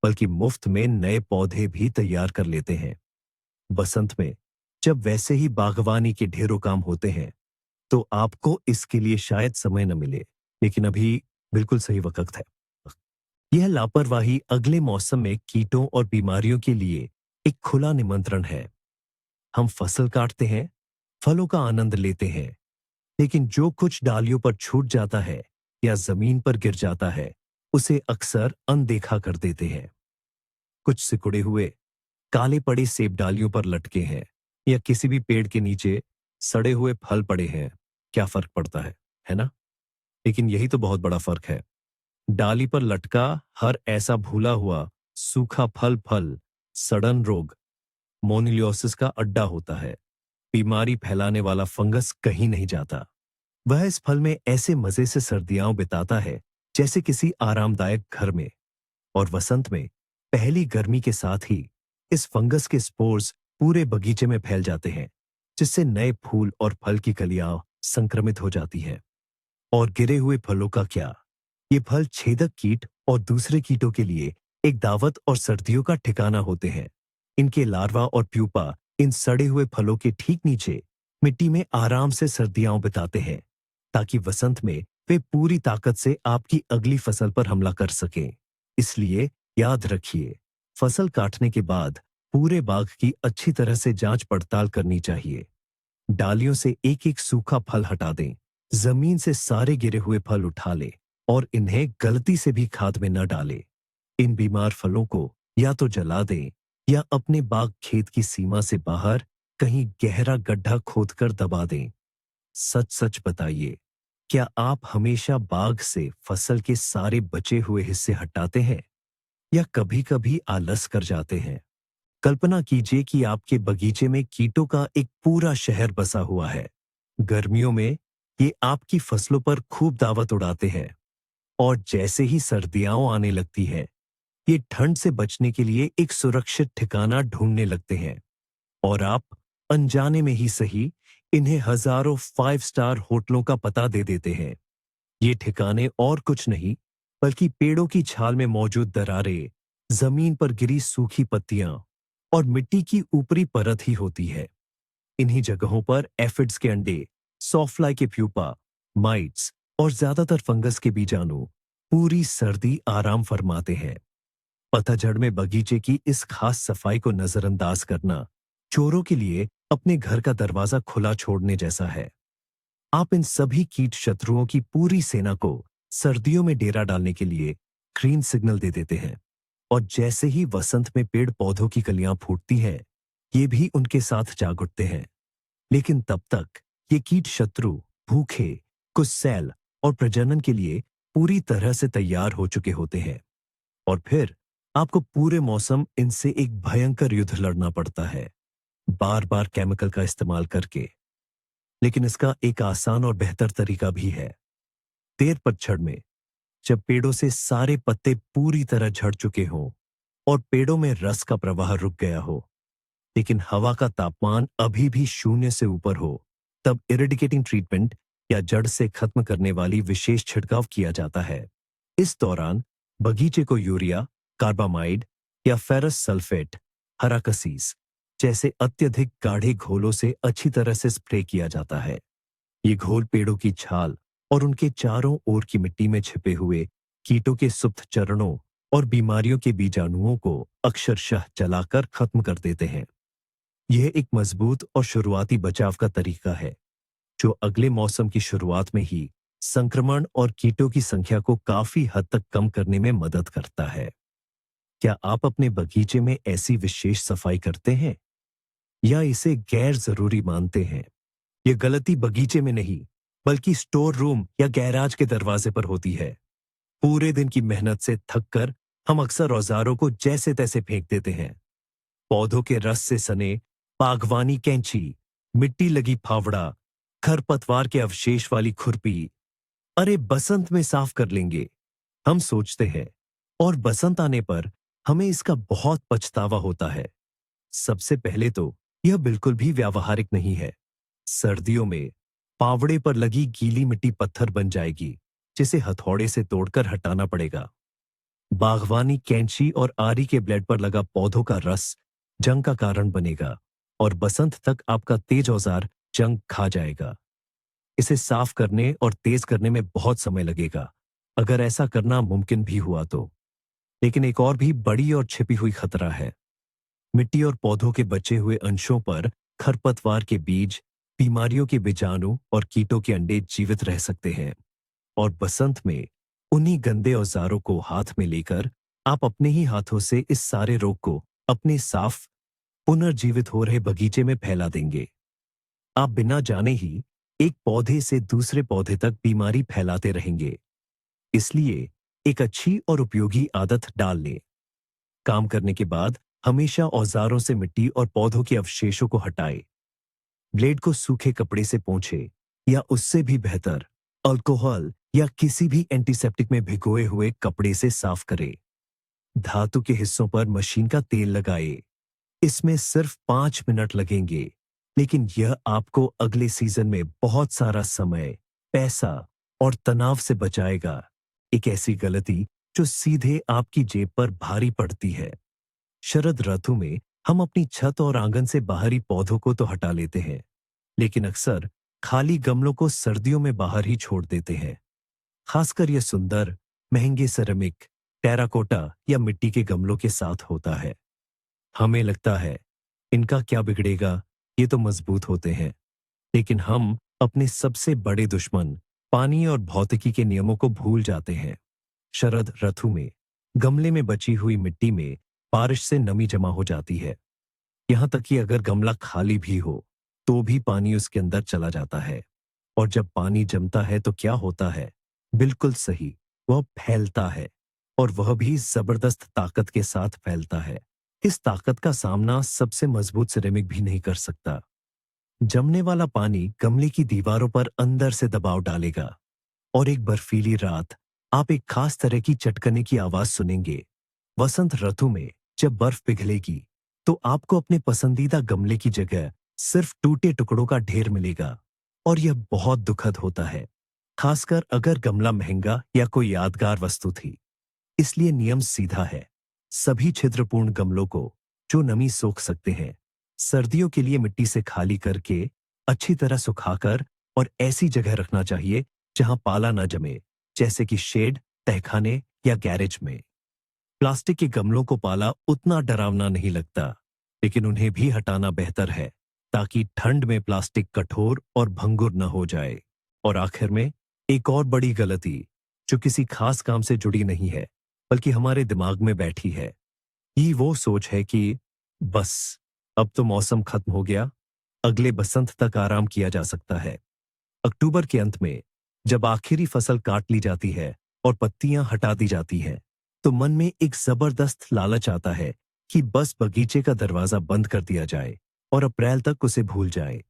बल्कि मुफ्त में नए पौधे भी तैयार कर लेते हैं। बसंत में जब वैसे ही बागवानी के ढेरों काम होते हैं, तो आपको इसके लिए शायद समय न मिले, लेकिन अभी बिल्कुल सही वक्त है। यह लापरवाही अगले मौसम में कीटों और बीमारियों के लिए एक खुला निमंत्रण है। हम फसल काटते हैं, फलों का आनंद लेते हैं, लेकिन जो कुछ डालियों पर छूट जाता है या जमीन पर गिर जाता है, उसे अक्सर अनदेखा कर देते हैं। कुछ सिकुड़े हुए काले पड़े सेब डालियों पर लटके हैं या किसी भी पेड़ के नीचे सड़े हुए फल पड़े हैं। क्या फर्क पड़ता है ना? लेकिन यही तो बहुत बड़ा फर्क है। डाली पर लटका हर ऐसा भूला हुआ सूखा फल सड़न रोग मोनिलियोसिस का अड्डा होता है। बीमारी फैलाने वाला फंगस कहीं नहीं जाता। वह इस फल में ऐसे मजे से सर्दियां बिताता है जैसे किसी आरामदायक घर में। और वसंत में पहली गर्मी के साथ ही इस फंगस के स्पोर्स पूरे बगीचे में फैल जाते हैं, जिससे नए फूल और फल की कलियां संक्रमित हो जाती हैं। और गिरे हुए फलों का क्या? ये फल छेदक कीट और दूसरे कीटों के लिए एक दावत और सर्दियों का ठिकाना होते हैं। इनके लार्वा और प्यूपा इन सड़े हुए फलों के ठीक नीचे मिट्टी में आराम से सर्दियां बिताते हैं, ताकि वसंत में वे पूरी ताकत से आपकी अगली फसल पर हमला कर सकें। इसलिए याद रखिए, फसल काटने के बाद पूरे बाग की अच्छी तरह से जांच पड़ताल करनी चाहिए। डालियों से एक एक सूखा फल हटा दें, जमीन से सारे गिरे हुए फल उठा लें और इन्हें गलती से भी खाद में न डालें। इन बीमार फलों को या तो जला दें या अपने बाग खेत की सीमा से बाहर कहीं गहरा गड्ढा खोदकर दबा दें। सच सच बताइए, क्या आप हमेशा बाग से फसल के सारे बचे हुए हिस्से हटाते हैं या कभी-कभी आलस कर जाते हैं? कल्पना कीजिए कि आपके बगीचे में कीटों का एक पूरा शहर बसा हुआ है। गर्मियों में ये आपकी फसलों पर खूब दावत उड़ाते हैं और जैसे ही सर्दियां आने लगती है, ये ठंड से बचने के लिए एक सुरक्षित ठिकाना ढूंढने लगते हैं। और आप अनजाने में ही सही इन्हें हजारों 5 स्टार होटलों का पता दे देते हैं। ये ठिकाने और कुछ नहीं बल्कि पेड़ों की छाल में मौजूद दरारें, जमीन पर गिरी सूखी पत्तियां और मिट्टी की ऊपरी परत ही होती है। इन्हीं जगहों पर एफिड्स के अंडे, सॉफ्टफ्लाई के प्यूपा, माइट्स और ज्यादातर फंगस के बीजाणु पूरी सर्दी आराम फरमाते हैं। पतझड़ में बगीचे की इस खास सफाई को नजरअंदाज करना चोरों के लिए अपने घर का दरवाजा खुला छोड़ने जैसा है। आप इन सभी कीट शत्रुओं की पूरी सेना को सर्दियों में डेरा डालने के लिए ग्रीन सिग्नल दे देते हैं। और जैसे ही वसंत में पेड़ पौधों की कलियां फूटती हैं, ये भी उनके साथ जाग उठते हैं। लेकिन तब तक ये कीट शत्रु भूखे, कुस्सैल और प्रजनन के लिए पूरी तरह से तैयार हो चुके होते हैं। और फिर आपको पूरे मौसम इनसे एक भयंकर युद्ध लड़ना पड़ता है, बार बार केमिकल का इस्तेमाल करके। लेकिन इसका एक आसान और बेहतर तरीका भी है। देर पतझड़ में जब पेड़ों से सारे पत्ते पूरी तरह झड़ चुके हों और पेड़ों में रस का प्रवाह रुक गया हो, लेकिन हवा का तापमान अभी भी शून्य से ऊपर हो, तब इरिडिकेटिंग ट्रीटमेंट या जड़ से खत्म करने वाली विशेष छिड़काव किया जाता है। इस दौरान बगीचे को यूरिया, कार्बामाइड या फेरस सल्फेट, हराकसीस जैसे अत्यधिक गाढ़े घोलों से अच्छी तरह से स्प्रे किया जाता है। ये घोल पेड़ों की छाल और उनके चारों ओर की मिट्टी में छिपे हुए कीटों के सुप्त चरणों और बीमारियों के बीजाणुओं को अक्षरशः जलाकर खत्म कर देते हैं। यह एक मजबूत और शुरुआती बचाव का तरीका है, जो अगले मौसम की शुरुआत में ही संक्रमण और कीटों की संख्या को काफी हद तक कम करने में मदद करता है। क्या आप अपने बगीचे में ऐसी विशेष सफाई करते हैं या इसे गैर जरूरी मानते हैं? यह गलती बगीचे में नहीं, बल्कि स्टोर रूम या गैराज के दरवाजे पर होती है। पूरे दिन की मेहनत से थककर हम अक्सर औजारों को जैसे तैसे फेंक देते हैं। पौधों के रस से सने बागवानी कैंची, मिट्टी लगी फावड़ा, खरपतवार के अवशेष वाली खुरपी, अरे बसंत में साफ कर लेंगे, हम सोचते हैं। और बसंत आने पर हमें इसका बहुत पछतावा होता है। सबसे पहले तो यह बिल्कुल भी व्यावहारिक नहीं है। सर्दियों में फावड़े पर लगी गीली मिट्टी पत्थर बन जाएगी, जिसे हथौड़े से तोड़कर हटाना पड़ेगा। बागवानी कैंची और आरी के ब्लेड पर लगा पौधों का रस जंग का कारण बनेगा और बसंत तक आपका तेज औजार जंग खा जाएगा। इसे साफ करने और तेज करने में बहुत समय लगेगा, अगर ऐसा करना मुमकिन भी हुआ तो। लेकिन एक और भी बड़ी और छिपी हुई खतरा है। मिट्टी और पौधों के बचे हुए अंशों पर खरपतवार के बीज, बीमारियों के बीजाणु और कीटों के अंडे जीवित रह सकते हैं। और बसंत में उन्हीं गंदे औजारों को हाथ में लेकर आप अपने ही हाथों से इस सारे रोग को अपने साफ, पुनर्जीवित हो रहे बगीचे में फैला देंगे। आप बिना जाने ही एक पौधे से दूसरे पौधे तक बीमारी फैलाते रहेंगे। इसलिए एक अच्छी और उपयोगी आदत डाल लें। काम करने के बाद हमेशा औजारों से मिट्टी और पौधों के अवशेषों को हटाएं। ब्लेड को सूखे कपड़े से पोंछे या उससे भी बेहतर अल्कोहल या किसी भी एंटीसेप्टिक में भिगोए हुए कपड़े से साफ करें। धातु के हिस्सों पर मशीन का तेल लगाएं। इसमें सिर्फ 5 मिनट लगेंगे, लेकिन यह आपको अगले सीजन में बहुत सारा समय, पैसा और तनाव से बचाएगा। एक ऐसी गलती जो सीधे आपकी जेब पर भारी पड़ती है। शरद ऋतु में हम अपनी छत और आंगन से बाहरी पौधों को तो हटा लेते हैं, लेकिन अक्सर खाली गमलों को सर्दियों में बाहर ही छोड़ देते हैं। खासकर यह सुंदर, महंगे सेरेमिक, टेराकोटा या मिट्टी के गमलों के साथ होता है। हमें लगता है इनका क्या बिगड़ेगा, ये तो मजबूत होते हैं। लेकिन हम अपने सबसे बड़े दुश्मन पानी और भौतिकी के नियमों को भूल जाते हैं। शरद ऋतु में गमले में बची हुई मिट्टी में बारिश से नमी जमा हो जाती है। यहां तक कि अगर गमला खाली भी हो तो भी पानी उसके अंदर चला जाता है। और जब पानी जमता है तो क्या होता है? बिल्कुल सही, वह फैलता है, और वह भी जबरदस्त ताकत के साथ फैलता है। इस ताकत का सामना सबसे मजबूत सिरेमिक भी नहीं कर सकता। जमने वाला पानी गमले की दीवारों पर अंदर से दबाव डालेगा, और एक बर्फीली रात आप एक खास तरह की चटकने की आवाज सुनेंगे। वसंत ऋतु में जब बर्फ पिघलेगी तो आपको अपने पसंदीदा गमले की जगह सिर्फ टूटे टुकड़ों का ढेर मिलेगा, और यह बहुत दुखद होता है, खासकर अगर गमला महंगा या कोई यादगार वस्तु थी। इसलिए नियम सीधा है, सभी छिद्रपूर्ण गमलों को जो नमी सोख सकते हैं सर्दियों के लिए मिट्टी से खाली करके अच्छी तरह सुखाकर और ऐसी जगह रखना चाहिए जहां पाला न जमे, जैसे कि शेड, तहखाने या गैरेज में। प्लास्टिक के गमलों को पाला उतना डरावना नहीं लगता, लेकिन उन्हें भी हटाना बेहतर है ताकि ठंड में प्लास्टिक कठोर और भंगुर न हो जाए। और आखिर में एक और बड़ी गलती जो किसी खास काम से जुड़ी नहीं है बल्कि हमारे दिमाग में बैठी है, ये वो सोच है कि बस अब तो मौसम खत्म हो गया, अगले बसंत तक आराम किया जा सकता है। अक्टूबर के अंत में जब आखिरी फसल काट ली जाती है और पत्तियां हटा दी जाती हैं, तो मन में एक जबरदस्त लालच आता है कि बस बगीचे का दरवाजा बंद कर दिया जाए और अप्रैल तक उसे भूल जाए।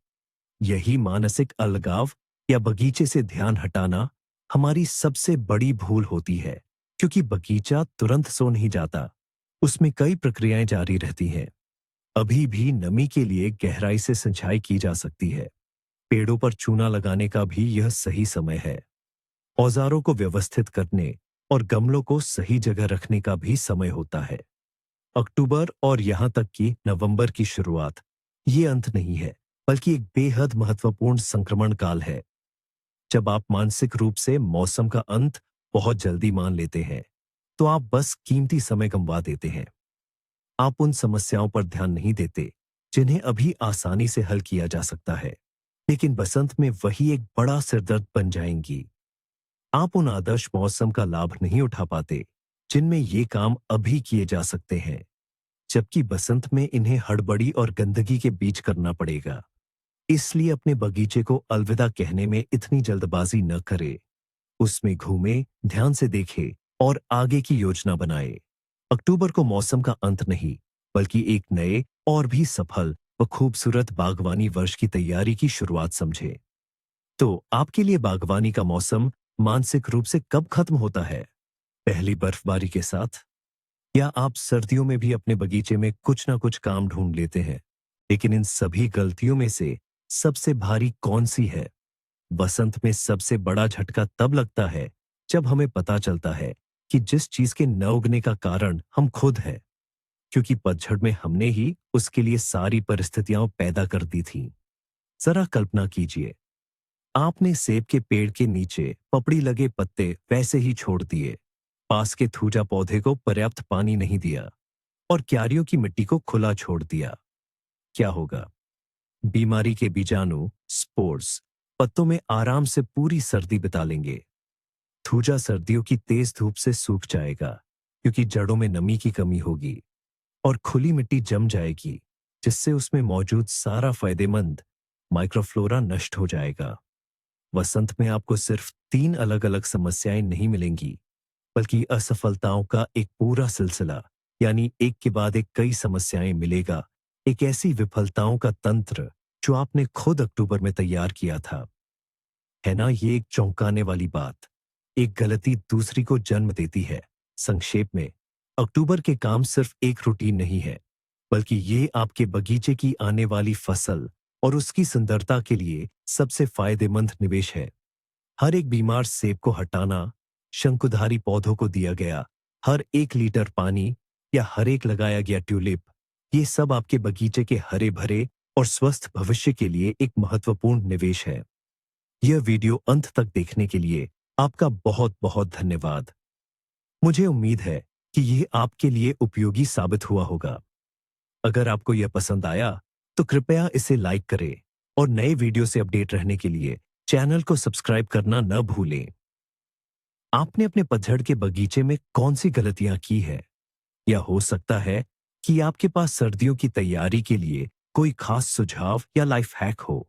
यही मानसिक अलगाव या बगीचे से ध्यान हटाना हमारी सबसे बड़ी भूल होती है, क्योंकि बगीचा तुरंत सो नहीं जाता, उसमें कई प्रक्रियाएं जारी रहती हैं। अभी भी नमी के लिए गहराई से सिंचाई की जा सकती है। पेड़ों पर चूना लगाने का भी यह सही समय है। औजारों को व्यवस्थित करने और गमलों को सही जगह रखने का भी समय होता है। अक्टूबर और यहां तक कि नवंबर की शुरुआत ये अंत नहीं है, बल्कि एक बेहद महत्वपूर्ण संक्रमण काल है। जब आप मानसिक रूप से मौसम का अंत बहुत जल्दी मान लेते हैं, तो आप बस कीमती समय गंवा देते हैं। आप उन समस्याओं पर ध्यान नहीं देते जिन्हें अभी आसानी से हल किया जा सकता है, लेकिन बसंत में वही एक बड़ा सिरदर्द बन जाएंगी। आप उन आदर्श मौसम का लाभ नहीं उठा पाते जिनमें ये काम अभी किए जा सकते हैं, जबकि बसंत में इन्हें हड़बड़ी और गंदगी के बीच करना पड़ेगा। इसलिए अपने बगीचे को अलविदा कहने में इतनी जल्दबाजी न करे। उसमें घूमे, ध्यान से देखे और आगे की योजना बनाए। अक्टूबर को मौसम का अंत नहीं, बल्कि एक नए और भी सफल व खूबसूरत बागवानी वर्ष की तैयारी की शुरुआत समझे। तो आपके लिए बागवानी का मौसम मानसिक रूप से कब खत्म होता है? पहली बर्फबारी के साथ? या आप सर्दियों में भी अपने बगीचे में कुछ ना कुछ काम ढूंढ लेते हैं? लेकिन इन सभी गलतियों में से सबसे भारी कौन सी है? बसंत में सबसे बड़ा झटका तब लगता है जब हमें पता चलता है कि जिस चीज के न उगने का कारण हम खुद हैं, क्योंकि पतझड़ में हमने ही उसके लिए सारी परिस्थितियां पैदा कर दी थीं। जरा कल्पना कीजिए, आपने सेब के पेड़ के नीचे पपड़ी लगे पत्ते वैसे ही छोड़ दिए, पास के थूजा पौधे को पर्याप्त पानी नहीं दिया और क्यारियों की मिट्टी को खुला छोड़ दिया। क्या होगा? बीमारी के बीजाणु, स्पोर्स, पत्तों में आराम से पूरी सर्दी बिता लेंगे। थूजा सर्दियों की तेज धूप से सूख जाएगा, क्योंकि जड़ों में नमी की कमी होगी, और खुली मिट्टी जम जाएगी, जिससे उसमें मौजूद सारा फायदेमंद माइक्रोफ्लोरा नष्ट हो जाएगा। वसंत में आपको सिर्फ 3 अलग अलग समस्याएं नहीं मिलेंगी, बल्कि असफलताओं का एक पूरा सिलसिला, यानी एक के बाद एक कई समस्याएं मिलेगा। एक ऐसी विफलताओं का तंत्र जो आपने खुद अक्टूबर में तैयार किया था। है ना, ये एक चौंकाने वाली बात। एक गलती दूसरी को जन्म देती है। संक्षेप में, अक्टूबर के काम सिर्फ एक रूटीन नहीं है, बल्कि ये आपके बगीचे की आने वाली फसल और उसकी सुंदरता के लिए सबसे फायदेमंद निवेश है। हर एक बीमार सेब को हटाना, शंकुधारी पौधों को दिया गया हर एक लीटर पानी या हर एक लगाया गया ट्यूलिप, ये सब आपके बगीचे के हरे भरे और स्वस्थ भविष्य के लिए एक महत्वपूर्ण निवेश है। यह वीडियो अंत तक देखने के लिए आपका बहुत बहुत धन्यवाद। मुझे उम्मीद है कि यह आपके लिए उपयोगी साबित हुआ होगा। अगर आपको यह पसंद आया तो कृपया इसे लाइक करें और नए वीडियो से अपडेट रहने के लिए चैनल को सब्सक्राइब करना न भूलें। आपने अपने पतझड़ के बगीचे में कौन सी गलतियां की है, या हो सकता है कि आपके पास सर्दियों की तैयारी के लिए कोई खास सुझाव या लाइफ हैक हो।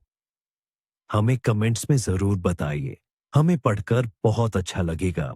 हमें कमेंट्स में जरूर बताइए, हमें पढ़कर बहुत अच्छा लगेगा।